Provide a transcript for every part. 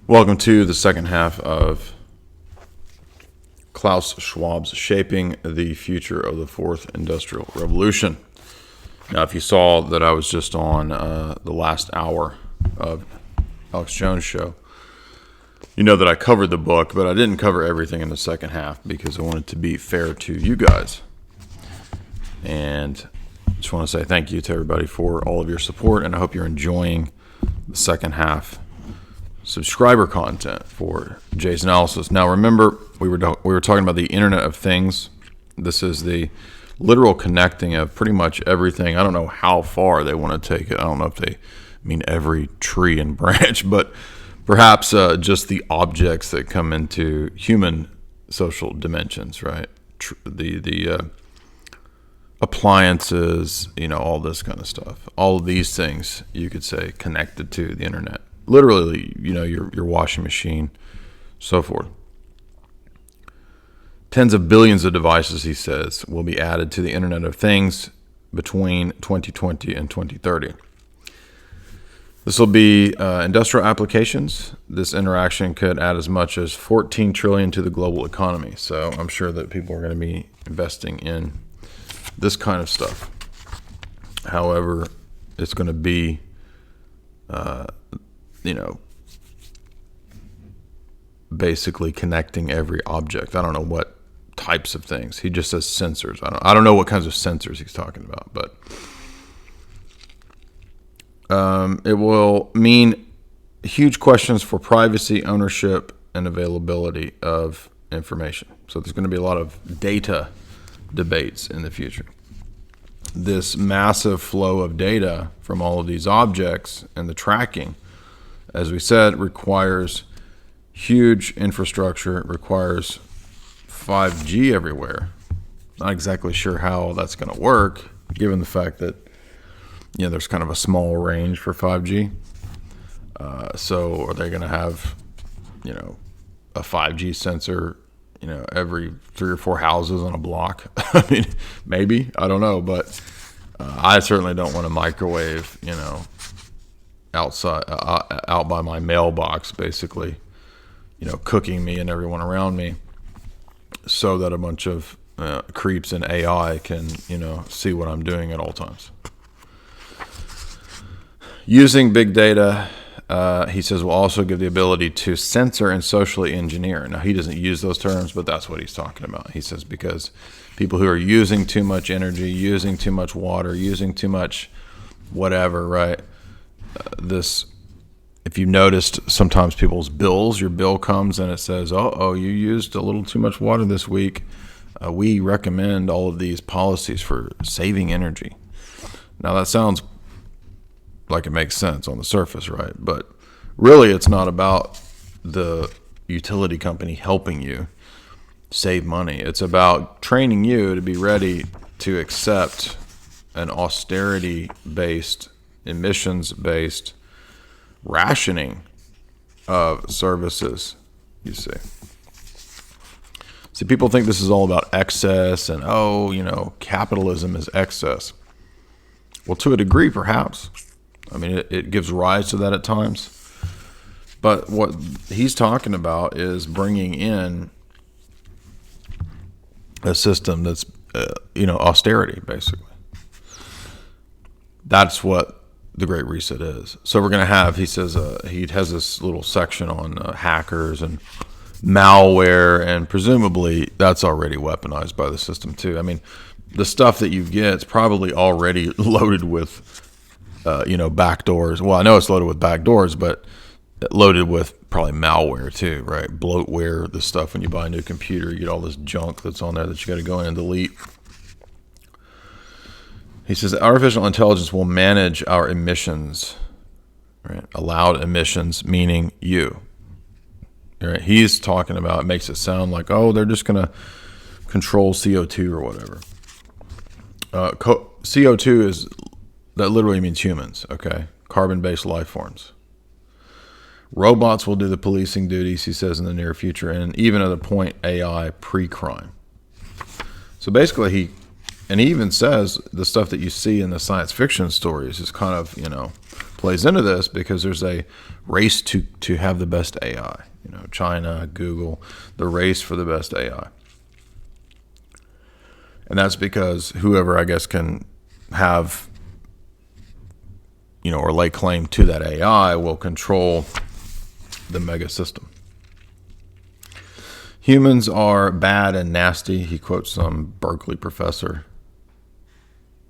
Welcome to the second half of Klaus Schwab's Shaping the Future of the Fourth Industrial Revolution. Now, if you saw that I was just on the last hour of Alex Jones' show, you know that I covered the book, but I didn't cover everything in the second half because I wanted to be fair to you guys. And I just want to say thank you to everybody for all of your support, and I hope you're enjoying the second half subscriber content for Jay's analysis. Now, remember, we were talking about the Internet of Things. This is the literal connecting of pretty much everything. I don't know how far they want to take it. I don't know if they mean every tree and branch, but perhaps just the objects that come into human social dimensions, right? The appliances, all this kind of stuff. All of these things, you could say, connected to the internet. Literally, your washing machine, so forth. Tens of billions of devices, he says, will be added to the Internet of Things between 2020 and 2030. This will be industrial applications. This interaction could add as much as $14 trillion to the global economy. So I'm sure that people are going to be investing in this kind of stuff. However, it's going to be basically connecting every object. I don't know what types of things. He just says sensors. I don't know what kinds of sensors he's talking about, but it will mean huge questions for privacy, ownership, and availability of information. So there's going to be a lot of data debates in the future. This massive flow of data from all of these objects and the tracking, as we said, requires huge infrastructure. It requires 5G everywhere. Not exactly sure how that's going to work, given the fact that there's kind of a small range for 5G. So are they going to have a 5G sensor every 3 or 4 houses on a block? I mean, maybe, I don't know, but I certainly don't want a microwave outside out by my mailbox, basically cooking me and everyone around me, so that a bunch of creeps in AI can see what I'm doing at all times. Using big data, he says, will also give the ability to censor and socially engineer. Now, he doesn't use those terms, but that's what he's talking about. He says because people who are using too much energy, using too much water, using too much whatever, right? If you noticed, sometimes people's bills, your bill comes and it says, you used a little too much water this week. We recommend all of these policies for saving energy. Now, that sounds like it makes sense on the surface, right? But really, it's not about the utility company helping you save money. It's about training you to be ready to accept an austerity-based, emissions-based rationing of services, you see. See, people think this is all about excess and, capitalism is excess. Well, to a degree, perhaps. I mean, it gives rise to that at times. But what he's talking about is bringing in a system that's, austerity, basically. That's what the Great Reset is. So we're going to have, he says, he has this little section on hackers and malware, and presumably that's already weaponized by the system too. I mean, the stuff that you get is probably already loaded with backdoors. Well, I know it's loaded with backdoors, but loaded with probably malware too, right? Bloatware, the stuff when you buy a new computer, you get all this junk that's on there that you got to go in and delete. He says that artificial intelligence will manage our emissions, right? Allowed emissions, meaning you. Right? He's talking about, it makes it sound like, they're just going to control CO2 or whatever. CO2 that literally means humans, okay? Carbon-based life forms. Robots will do the policing duties, he says, in the near future, and even at a point, AI pre-crime. So basically, he even says the stuff that you see in the science fiction stories is kind of, plays into this because there's a race to have the best AI. China, Google, the race for the best AI. And that's because whoever, I guess, can have, or lay claim to that AI will control the mega system. Humans are bad and nasty. He quotes some Berkeley professor,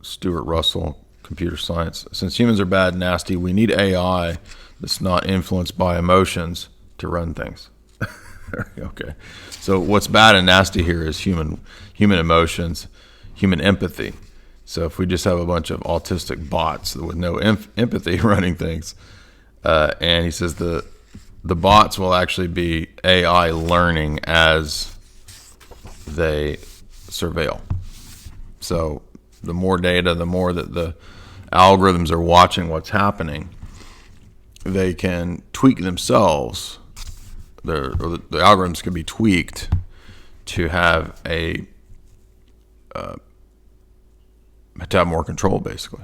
Stuart Russell, computer science. Since humans are bad and nasty, we need AI that's not influenced by emotions to run things. Okay. So what's bad and nasty here is human emotions, human empathy. So if we just have a bunch of autistic bots with no empathy running things, and he says the bots will actually be AI learning as they surveil. So the more data, the more that the algorithms are watching what's happening, they can tweak themselves. The algorithms can be tweaked to have to have more control, basically.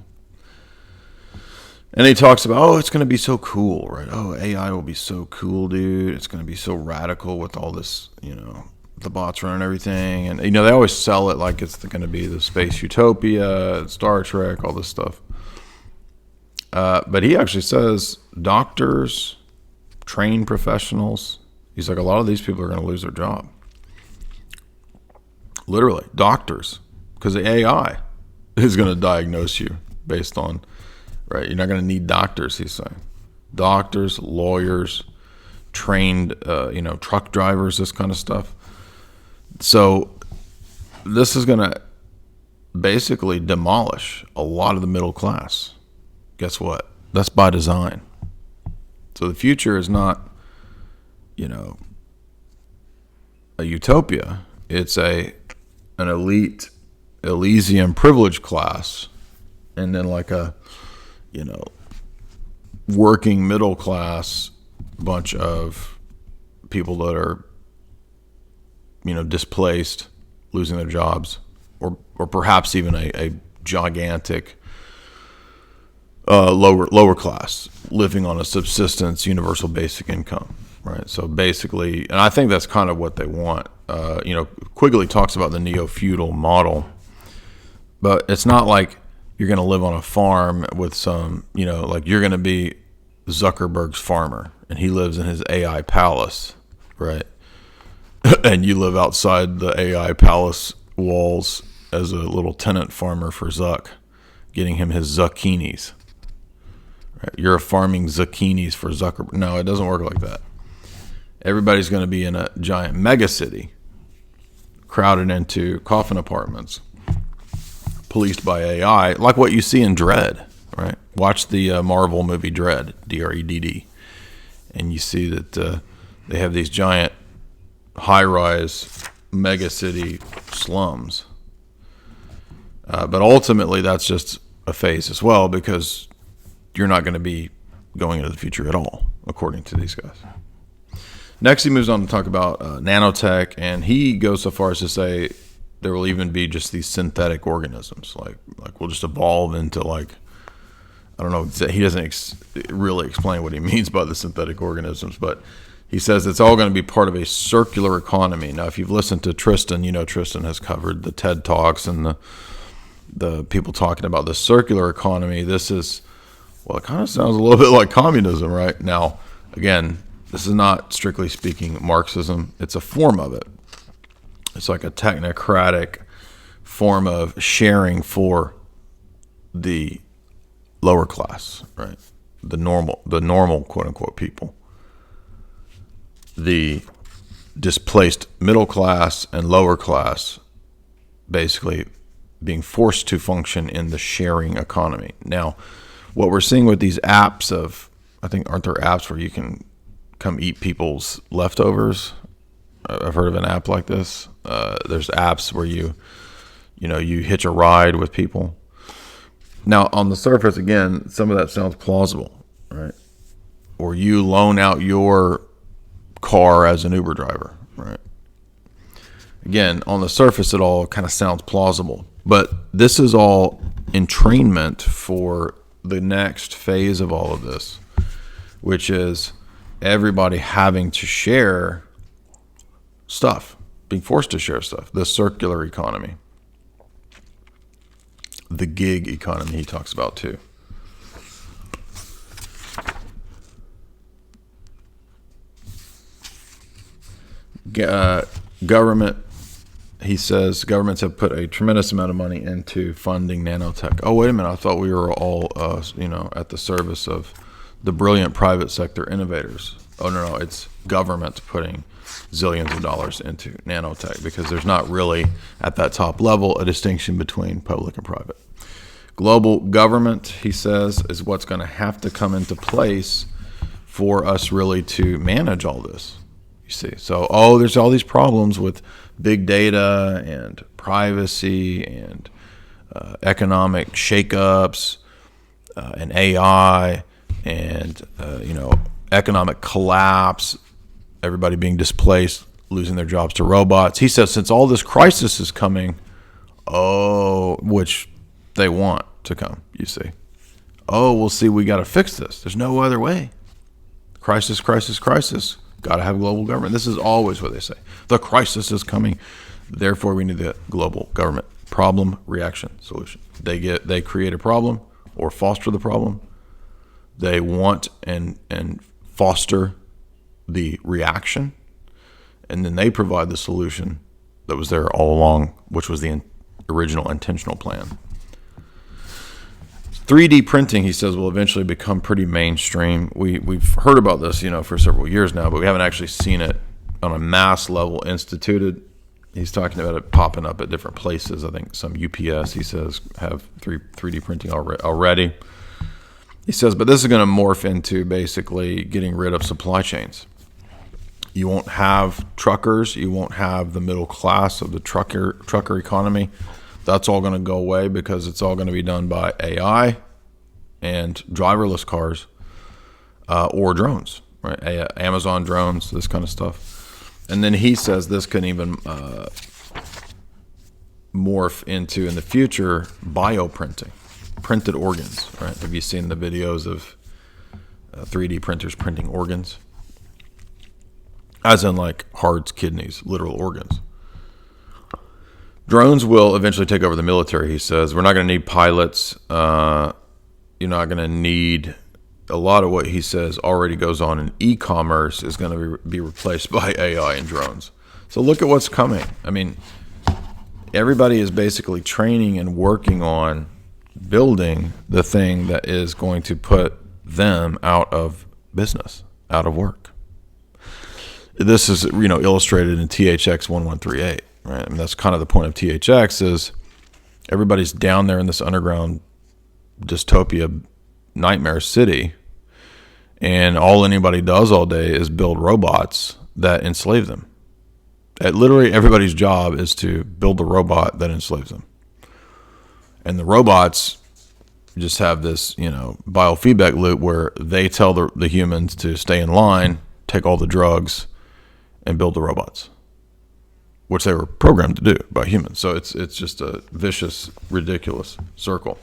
And he talks about, it's going to be so cool, right? Oh, AI will be so cool, dude. It's going to be so radical with all this, the bots running everything. And, they always sell it like it's going to be the space utopia, Star Trek, all this stuff. But he actually says doctors, trained professionals, he's like, a lot of these people are going to lose their job. Literally, doctors, because the AI is going to diagnose you based on, right? You're not going to need doctors, he's saying. Doctors, lawyers, trained, truck drivers, this kind of stuff. So this is going to basically demolish a lot of the middle class. Guess what? That's by design. So the future is not, a utopia. It's an elite Elysium privileged class, and then like a, working middle class bunch of people that are, displaced, losing their jobs, or perhaps even a gigantic lower class living on a subsistence universal basic income, right? So basically, and I think that's kind of what they want. Quigley talks about the neo-feudal model, but it's not like you're going to live on a farm with some, like you're going to be Zuckerberg's farmer and he lives in his AI palace, right? And you live outside the AI palace walls as a little tenant farmer for Zuck, getting him his zucchinis. Right? You're farming zucchinis for Zuckerberg. No, it doesn't work like that. Everybody's going to be in a giant mega city, crowded into coffin apartments, policed by AI, like what you see in Dredd, right? Watch the Marvel movie Dredd, Dredd, and you see that they have these giant high-rise mega city slums. But ultimately, that's just a phase as well, because you're not going to be going into the future at all, according to these guys. Next, he moves on to talk about nanotech, and he goes so far as to say there will even be just these synthetic organisms, like we'll just evolve into like, I don't know, he doesn't really explain what he means by the synthetic organisms, but he says it's all going to be part of a circular economy. Now, if you've listened to Tristan, Tristan has covered the TED Talks and the people talking about the circular economy. This is, well, it kind of sounds a little bit like communism, right? Now, again, this is not strictly speaking Marxism. It's a form of it. It's like a technocratic form of sharing for the lower class, right? The normal quote unquote people. The displaced middle class and lower class basically being forced to function in the sharing economy. Now, what we're seeing with these apps I think, aren't there apps where you can come eat people's leftovers? I've heard of an app like this. There's apps where you hitch a ride with people. Now, on the surface, again, some of that sounds plausible, right? Or you loan out your car as an Uber driver, right? Again, on the surface, it all kind of sounds plausible. But this is all entrainment for the next phase of all of this, which is everybody having to share stuff, being forced to share stuff. The circular economy, the gig economy he talks about too. Government, he says, governments have put a tremendous amount of money into funding nanotech. Oh, wait a minute. I thought we were all, at the service of the brilliant private sector innovators. Oh, no, it's government putting zillions of dollars into nanotech, because there's not really, at that top level, a distinction between public and private. Global government, he says, is what's going to have to come into place for us really to manage all this. You see, so there's all these problems with big data and privacy and economic shakeups and AI and economic collapse, everybody being displaced, losing their jobs to robots. He says since all this crisis is coming, which they want to come, you see. We'll see, we got to fix this. There's no other way. Crisis. Got to have global government. This is always what they say. The crisis is coming. Therefore, we need the global government. Problem, reaction, solution. They create a problem or foster the problem. They want and foster the reaction, and then they provide the solution that was there all along, which was the original intentional plan. 3D printing, he says, will eventually become pretty mainstream. We've heard about this, for several years now, but we haven't actually seen it on a mass level instituted. He's talking about it popping up at different places. I think some UPS, he says, have 3D printing already. He says, but this is going to morph into basically getting rid of supply chains. You won't have truckers. You won't have the middle class of the trucker economy. That's all going to go away because it's all going to be done by AI and driverless cars or drones, right? Amazon drones, this kind of stuff. And then he says this can even morph into, in the future, bioprinting, printed organs, right? Have you seen the videos of 3D printers printing organs? As in like hearts, kidneys, literal organs. Drones will eventually take over the military, he says. We're not going to need pilots. You're not going to need a lot of what he says already goes on in e-commerce is going to be replaced by AI and drones. So look at what's coming. I mean, everybody is basically training and working on building the thing that is going to put them out of business, out of work. This is, illustrated in THX 1138. Right, I mean, that's kind of the point of THX is everybody's down there in this underground dystopia nightmare city, and all anybody does all day is build robots that enslave them. Literally everybody's job is to build a robot that enslaves them. And the robots just have this, biofeedback loop where they tell the humans to stay in line, take all the drugs, and build the robots, which they were programmed to do by humans. So it's just a vicious, ridiculous circle.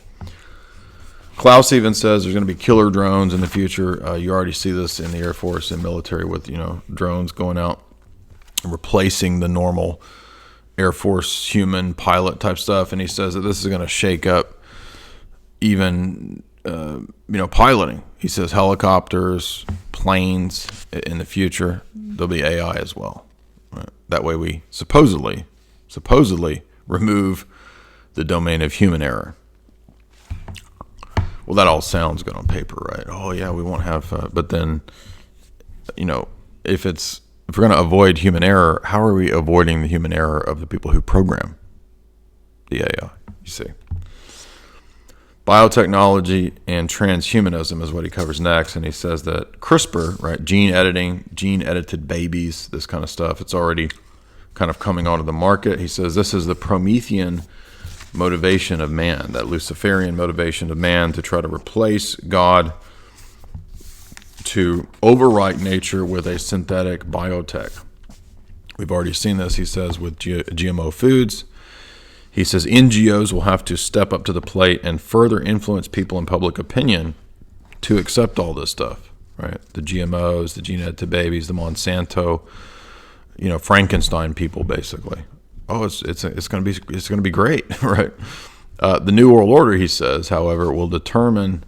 Klaus even says there's going to be killer drones in the future. You already see this in the Air Force and military with, drones going out and replacing the normal Air Force human pilot type stuff. And he says that this is going to shake up even, piloting. He says helicopters, planes in the future, there'll be AI as well. Right? That way we supposedly remove the domain of human error. Well, that all sounds good on paper, right? Oh yeah, we won't have, but then, if we're going to avoid human error, how are we avoiding the human error of the people who program the AI? You see. Biotechnology and transhumanism is what he covers next, and he says that CRISPR, right, gene editing, gene-edited babies, this kind of stuff, it's already kind of coming onto the market. He says this is the Promethean motivation of man, that Luciferian motivation of man to try to replace God, to overwrite nature with a synthetic biotech. We've already seen this, he says, with GMO foods. He says NGOs will have to step up to the plate and further influence people in public opinion to accept all this stuff, right? The GMOs, the gene edited babies, the Monsanto, Frankenstein people, basically. Oh, it's going to be great, right? The New World Order, he says, however, will determine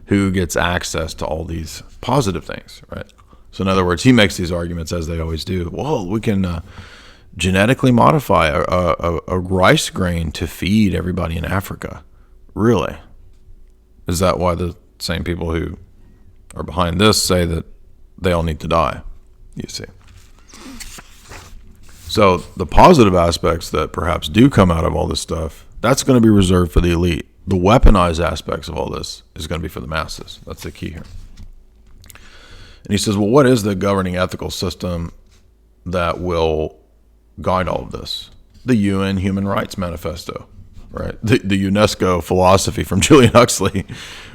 who gets access to all these positive things, right? So in other words, he makes these arguments, as they always do. Well, we can genetically modify a rice grain to feed everybody in Africa. Really? Is that why the same people who are behind this say that they all need to die? You see. So the positive aspects that perhaps do come out of all this stuff, that's going to be reserved for the elite. The weaponized aspects of all this is going to be for the masses. That's the key here. And he says, well, what is the governing ethical system that will guide all of this? The UN Human Rights Manifesto, right? The UNESCO philosophy from Julian Huxley,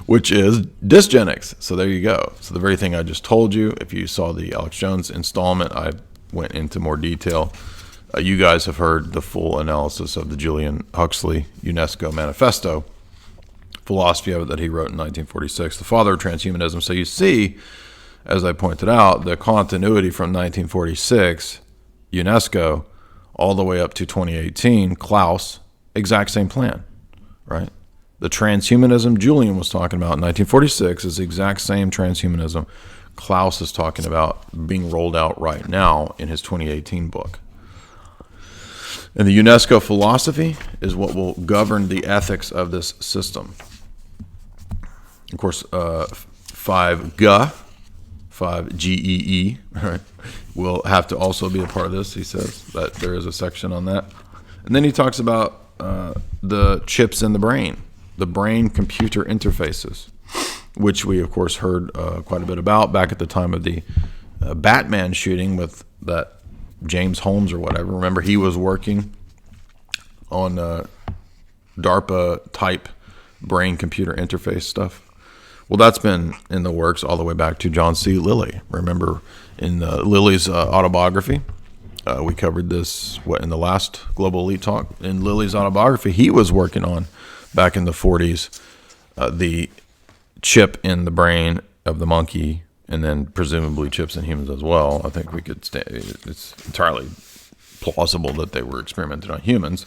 which is dysgenics. So there you go. So the very thing I just told you, if you saw the Alex Jones installment, I went into more detail. You guys have heard the full analysis of the Julian Huxley UNESCO Manifesto, philosophy of it that he wrote in 1946, the father of transhumanism. So you see, as I pointed out, the continuity from 1946, UNESCO, all the way up to 2018, Klaus, exact same plan, right? The transhumanism Julian was talking about in 1946 is the exact same transhumanism Klaus is talking about being rolled out right now in his 2018 book. And the UNESCO philosophy is what will govern the ethics of this system. Of course, 5G, 5GEE, right, will have to also be a part of this. He says that there is a section on that. And then he talks about the chips in the brain-computer interfaces, which we, of course, heard quite a bit about back at the time of the Batman shooting with that James Holmes or whatever. Remember, he was working on DARPA-type brain-computer interface stuff. Well, that's been in the works all the way back to John C. Lilly. Remember, in Lilly's autobiography, we covered this in the last Global Elite Talk. In Lilly's autobiography, he was working on, back in the 40s, the chip in the brain of the monkey, and then presumably chips in humans as well. I think we could it's entirely plausible that they were experimented on humans.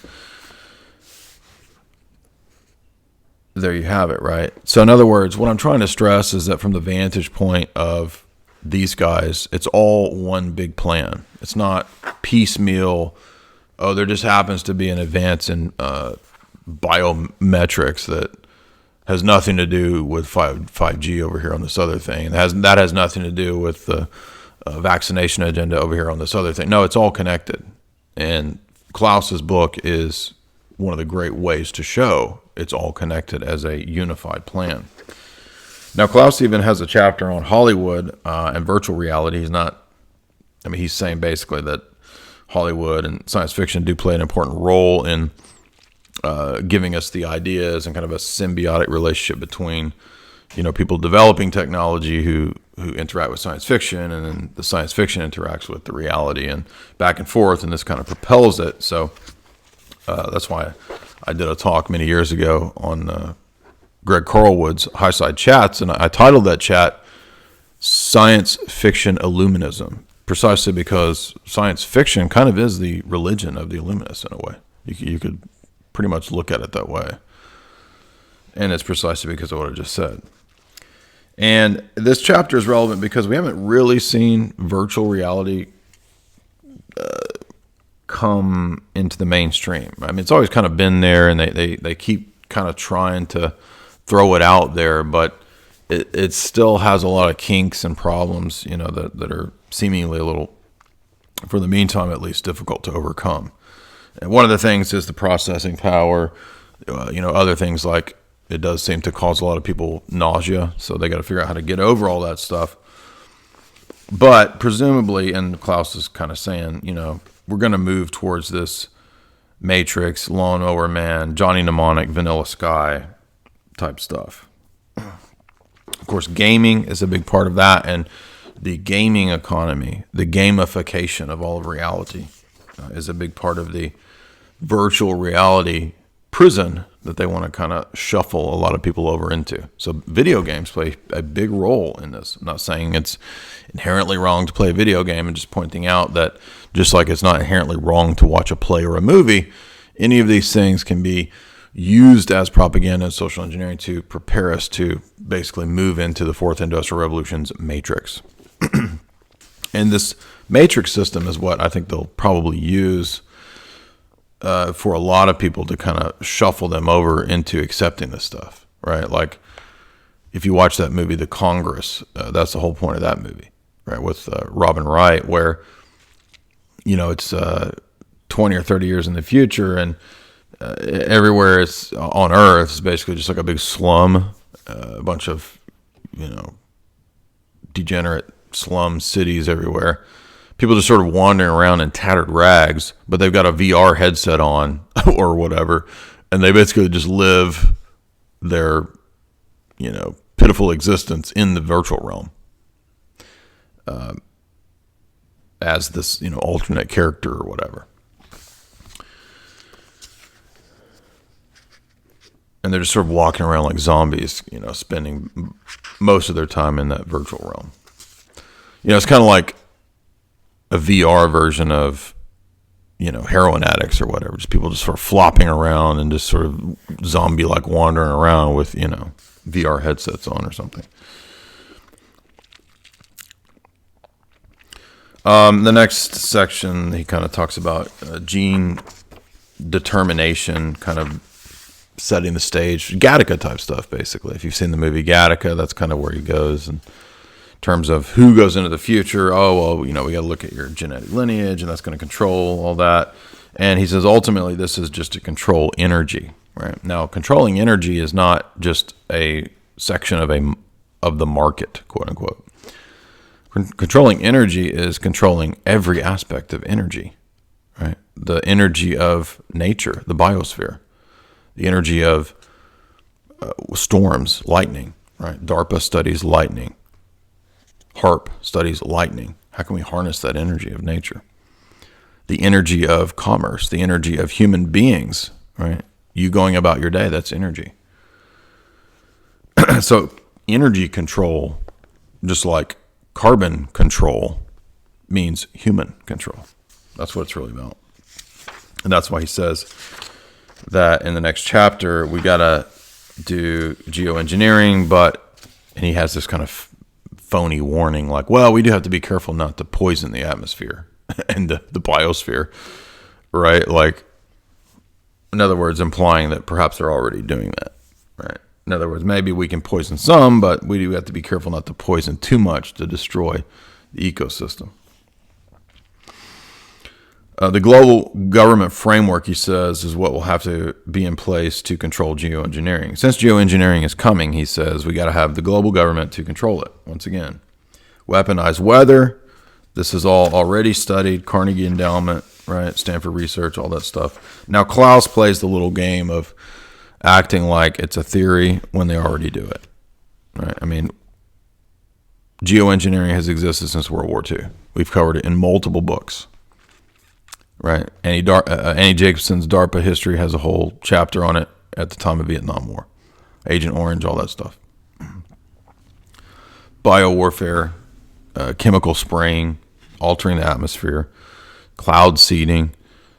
There you have it, right? So in other words, what I'm trying to stress is that from the vantage point of these guys, it's all one big plan. It's not piecemeal. Oh, there just happens to be an advance in biometrics that has nothing to do with 5G over here on this other thing. That has nothing to do with the vaccination agenda over here on this other thing. No, it's all connected. And Klaus's book is one of the great ways to show it's all connected as a unified plan. Now, Klaus even has a chapter on Hollywood and virtual reality. He's saying basically that Hollywood and science fiction do play an important role in giving us the ideas and kind of a symbiotic relationship between, people developing technology who interact with science fiction, and then the science fiction interacts with the reality, and back and forth, and this kind of propels it. So that's why I did a talk many years ago on Greg Carlwood's High Side Chats, and I titled that chat Science Fiction Illuminism, precisely because science fiction kind of is the religion of the Illuminists in a way. You could pretty much look at it that way. And it's precisely because of what I just said. And this chapter is relevant because we haven't really seen virtual reality come into the mainstream. It's always kind of been there, and they keep kind of trying to throw it out there, but it still has a lot of kinks and problems, that are seemingly a little, for the meantime at least, difficult to overcome. And one of the things is the processing power. Other things like it does seem to cause a lot of people nausea, so they got to figure out how to get over all that stuff. But presumably, and Klaus is kind of saying, we're going to move towards this Matrix, Lawnmower Man, Johnny Mnemonic, Vanilla Sky type stuff. Of course, gaming is a big part of that, and the gaming economy, the gamification of all of reality, is a big part of the virtual reality prison that they want to kind of shuffle a lot of people over into. So video games play a big role in this. I'm not saying it's inherently wrong to play a video game, and just pointing out that just like it's not inherently wrong to watch a play or a movie, any of these things can be used as propaganda and social engineering to prepare us to basically move into the fourth industrial revolution's matrix. And this matrix system is what I think they'll probably use for a lot of people to kind of shuffle them over into accepting this stuff, right? Like if you watch that movie, The Congress, that's the whole point of that movie, right? With Robin Wright, where, it's 20 or 30 years in the future, and everywhere it's on Earth is basically just like a big slum, a bunch of, degenerate slum cities everywhere. People just sort of wandering around in tattered rags, but they've got a VR headset on or whatever, and they basically just live their, pitiful existence in the virtual realm as this, alternate character or whatever. And they're just sort of walking around like zombies, spending most of their time in that virtual realm. It's kind of like a VR version of, heroin addicts or whatever. Just people just sort of flopping around and just sort of zombie-like wandering around with, VR headsets on or something. The next section, he kind of talks about gene determination, kind of setting the stage, Gattaca type stuff, basically. If you've seen the movie Gattaca, that's kind of where he goes. And in terms of who goes into the future, we got to look at your genetic lineage, and that's going to control all that. And he says, ultimately, this is just to control energy, right? Now, controlling energy is not just a section of the market, quote unquote. Controlling energy is controlling every aspect of energy, right? The energy of nature, the biosphere, the energy of storms, lightning, right? DARPA studies lightning. HARP studies lightning. How can we harness that energy of nature? The energy of commerce, the energy of human beings, right? You going about your day, that's energy. So energy control, just like carbon control, means human control. That's what it's really about. And that's why he says that in the next chapter, we got to do geoengineering, and he has this kind of phony warning like, well, we do have to be careful not to poison the atmosphere and the biosphere, right? Like, in other words, implying that perhaps they're already doing that, right? In other words, maybe we can poison some, but we do have to be careful not to poison too much to destroy the ecosystem. The global government framework, he says, is what will have to be in place to control geoengineering. Since geoengineering is coming, he says, we got to have the global government to control it. Once again, weaponized weather. This is all already studied. Carnegie Endowment, right? Stanford Research, all that stuff. Now, Klaus plays the little game of acting like it's a theory when they already do it, right? I mean, geoengineering has existed since World War II. We've covered it in multiple books. Right. Annie Jacobson's DARPA history has a whole chapter on it at the time of Vietnam War. Agent Orange, all that stuff. Biowarfare, chemical spraying, altering the atmosphere, cloud seeding.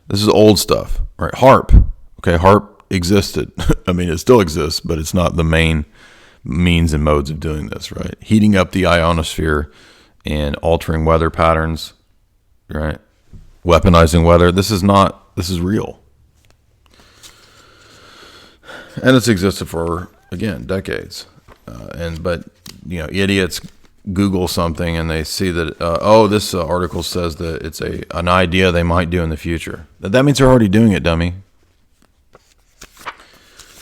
This is old stuff, right? HARP. Okay, HARP existed. I mean, it still exists, but it's not the main means and modes of doing this, right? Heating up the ionosphere and altering weather patterns, right? Weaponizing weather. This is real. And it's existed for, again, decades. But idiots Google something and they see that, this article says that it's an idea they might do in the future. That means they're already doing it, dummy.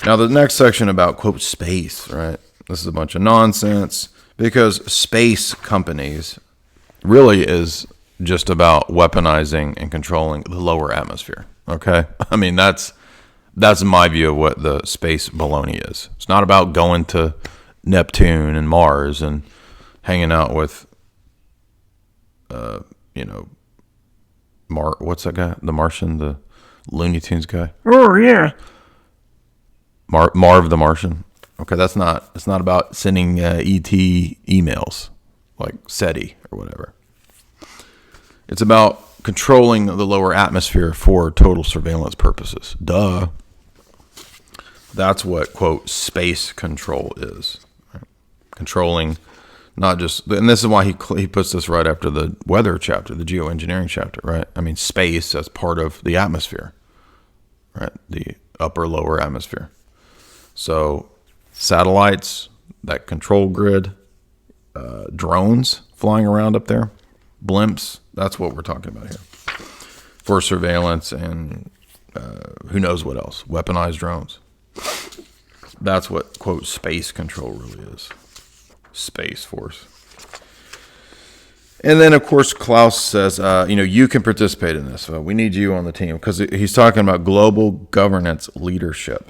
Now, the next section about, quote, space, right? This is a bunch of nonsense because space companies really is just about weaponizing and controlling the lower atmosphere. Okay, I mean that's my view of what the space baloney is. It's not about going to Neptune and Mars and hanging out with, what's that guy? The Martian, the Looney Tunes guy. Oh, yeah. Marv the Martian. Okay, it's not about sending ET emails like SETI or whatever. It's about controlling the lower atmosphere for total surveillance purposes. Duh. That's what, quote, space control is. Right? Controlling not just, and this is why he puts this right after the weather chapter, the geoengineering chapter, right? I mean, space as part of the atmosphere, right? The upper, lower atmosphere. So satellites, that control grid, drones flying around up there, blimps, that's what we're talking about here. For surveillance and who knows what else, weaponized drones. That's what, quote, space control really is. Space Force. And then, of course, Klaus says, you can participate in this. We need you on the team, because he's talking about global governance leadership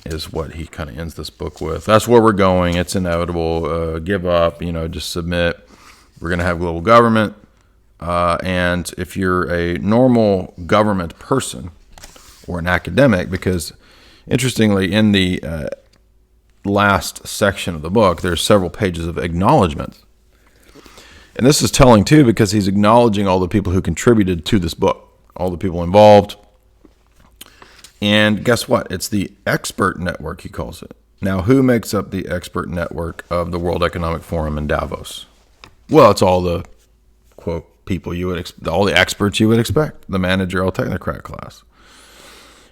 is what he kind of ends this book with. That's where we're going. It's inevitable. Give up, just submit. We're going to have global government. And if you're a normal government person or an academic, because interestingly, in the last section of the book, there's several pages of acknowledgments. And this is telling too, because he's acknowledging all the people who contributed to this book, all the people involved. And guess what? It's the expert network, he calls it. Now, who makes up the expert network of the World Economic Forum in Davos? Well, it's all the, quote, people all the experts you would expect, the managerial technocrat class.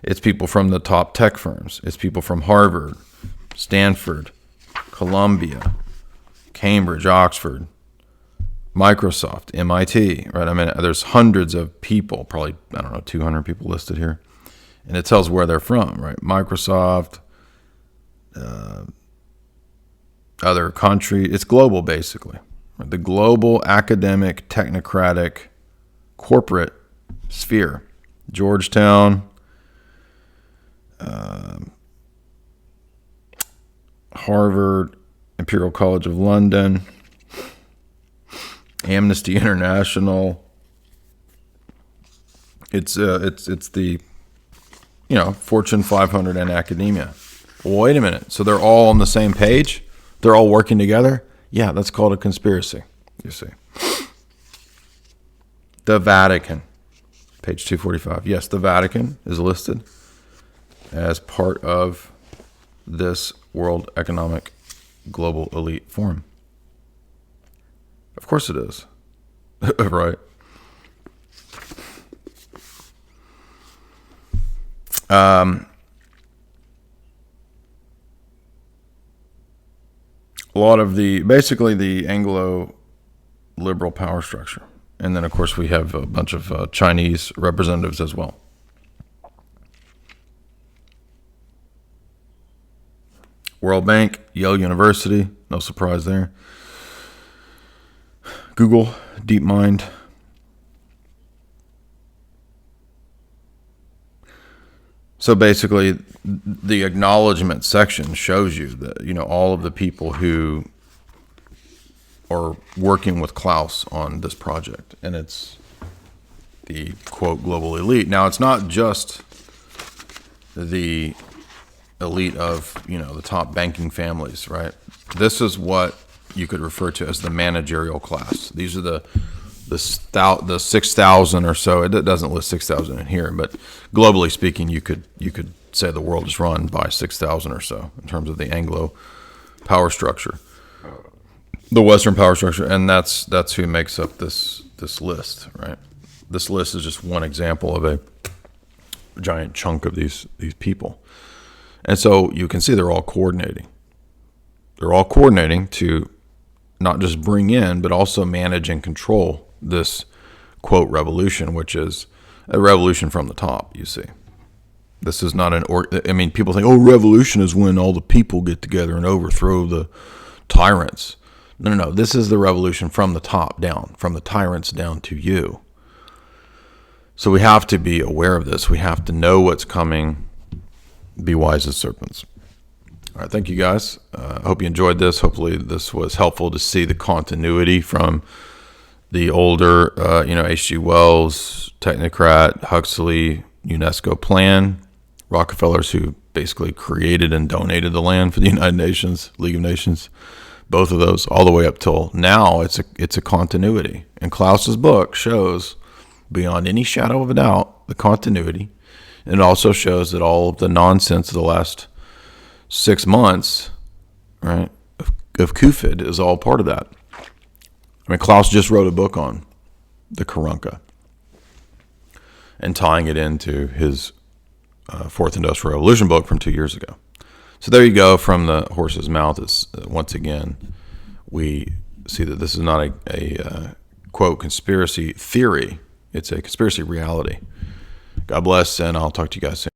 It's people from the top tech firms. It's people from Harvard, Stanford, Columbia, Cambridge, Oxford, Microsoft, MIT, right? I mean, there's hundreds of people, probably, 200 people listed here. And it tells where they're from, right? Microsoft, other country. It's global, basically. The global academic, technocratic, corporate sphere. Georgetown, Harvard, Imperial College of London, Amnesty International. It's the Fortune 500 and academia. Well, wait a minute. So they're all on the same page? They're all working together? Yeah, that's called a conspiracy, you see. The Vatican, page 245. Yes, the Vatican is listed as part of this World Economic Global Elite Forum. Of course it is. Right. A lot of basically the Anglo liberal power structure. And then, of course, we have a bunch of Chinese representatives as well. World Bank, Yale University, no surprise there. Google, DeepMind. So basically, the acknowledgement section shows you that, all of the people who are working with Klaus on this project. And it's the, quote, global elite. Now, it's not just the elite of, the top banking families, right? This is what you could refer to as the managerial class. These are the 6,000 or so. It doesn't list 6,000 in here, but globally speaking, you could say the world is run by 6,000 or so in terms of the Anglo power structure, the Western power structure, and that's who makes up this list, right? This list is just one example of a giant chunk of these people, and so you can see they're all coordinating. They're all coordinating to not just bring in, but also manage and control this, quote, revolution, which is a revolution from the top, you see. This is not people think, revolution is when all the people get together and overthrow the tyrants. No. This is the revolution from the top down, from the tyrants down to you. So we have to be aware of this. We have to know what's coming. Be wise as serpents. All right, thank you guys. I hope you enjoyed this. Hopefully this was helpful to see the continuity from the older, H.G. Wells, technocrat, Huxley, UNESCO plan, Rockefellers who basically created and donated the land for the United Nations, League of Nations, both of those, all the way up till now, it's a continuity. And Klaus's book shows, beyond any shadow of a doubt, the continuity. And it also shows that all of the nonsense of the last 6 months, right, of Kufid is all part of that. I mean, Klaus just wrote a book on the Karunka and tying it into his Fourth Industrial Revolution book from 2 years ago. So there you go. From the horse's mouth, is once again, we see that this is not a quote, conspiracy theory. It's a conspiracy reality. God bless, and I'll talk to you guys soon.